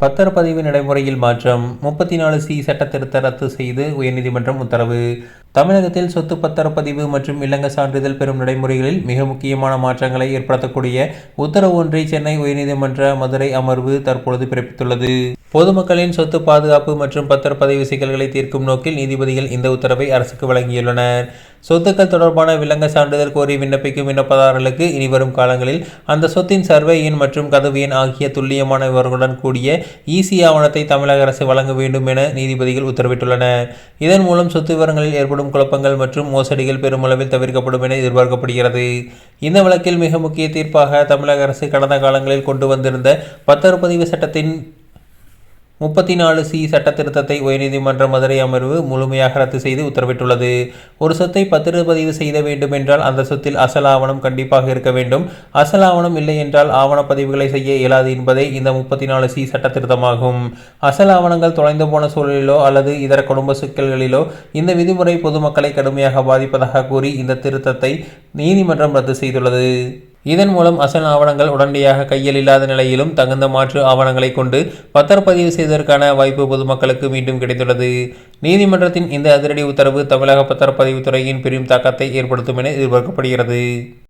பத்திரப்பதிவு நடைமுறையில் மாற்றம் 34C சட்டத்திருத்த ரத்து செய்து உயர்நீதிமன்றம் உத்தரவு. தமிழகத்தில் சொத்து பத்திரப்பதிவு மற்றும் இல்லங்க சான்றிதழ் பெறும் நடைமுறைகளில் மிக முக்கியமான மாற்றங்களை ஏற்படுத்தக்கூடிய உத்தரவு ஒன்றை சென்னை உயர்நீதிமன்ற மதுரை அமர்வு தற்பொழுது பிறப்பித்துள்ளது. பொதுமக்களின் சொத்து பாதுகாப்பு மற்றும் பத்திரப்பதிவு சிக்கல்களை தீர்க்கும் நோக்கில் நீதிபதிகள் இந்த உத்தரவை அரசுக்கு வழங்கியுள்ளனர். சொத்துக்கள் தொடர்பான வில்லங்க சான்றிதழ் கோரி விண்ணப்பிக்கும் விண்ணப்பதாரர்களுக்கு இனிவரும் காலங்களில் அந்த சொத்தின் சர்வே எண் மற்றும் கதவு எண் ஆகிய துல்லியமான விவரங்களுடன் கூடிய ஈசி ஆவணத்தை தமிழக அரசு வழங்க வேண்டும் என நீதிபதிகள் உத்தரவிட்டுள்ளனர். இதன் மூலம் சொத்து விவரங்களில் ஏற்படும் குழப்பங்கள் மற்றும் மோசடிகள் பெருமளவில் தவிர்க்கப்படும் என எதிர்பார்க்கப்படுகிறது. இந்த வழக்கில் மிக முக்கிய தீர்ப்பாக தமிழக அரசு கடந்த காலங்களில் கொண்டு வந்திருந்த பத்திரப்பதிவு சட்டத்தின் 34C சட்ட திருத்தத்தை உயர்நீதிமன்ற மதுரை அமர்வு முழுமையாக ரத்து செய்து உத்தரவிட்டுள்ளது. ஒரு சொத்தை பத்திரப்பதிவு செய்த வேண்டும் என்றால் அந்த சொத்தில் அசல் ஆவணம் கண்டிப்பாக இருக்க வேண்டும். அசல் ஆவணம் இல்லை என்றால் ஆவணப்பதிவுகளை செய்ய இயலாது என்பதே இந்த 34C சட்ட திருத்தமாகும். அசல் ஆவணங்கள் தொலைந்து போன சூழலிலோ அல்லது இதர குடும்ப சிக்கல்களிலோ இந்த விதிமுறை பொதுமக்களை கடுமையாக பாதிப்பதாக கூறி இந்த திருத்தத்தை நீதிமன்றம் ரத்து செய்துள்ளது. இதன் மூலம் அசல் ஆவணங்கள் உடனடியாக கையில் இல்லாத நிலையிலும் தகுந்த மாற்று ஆவணங்களை கொண்டு பத்திரப்பதிவு செய்வதற்கான வாய்ப்பு பொதுமக்களுக்கு மீண்டும் கிடைத்துள்ளது. நீதிமன்றத்தின் இந்த அதிரடி உத்தரவு தமிழக பத்திரப்பதிவு துறையின் பெரும் தாக்கத்தை ஏற்படுத்தும் என எதிர்பார்க்கப்படுகிறது.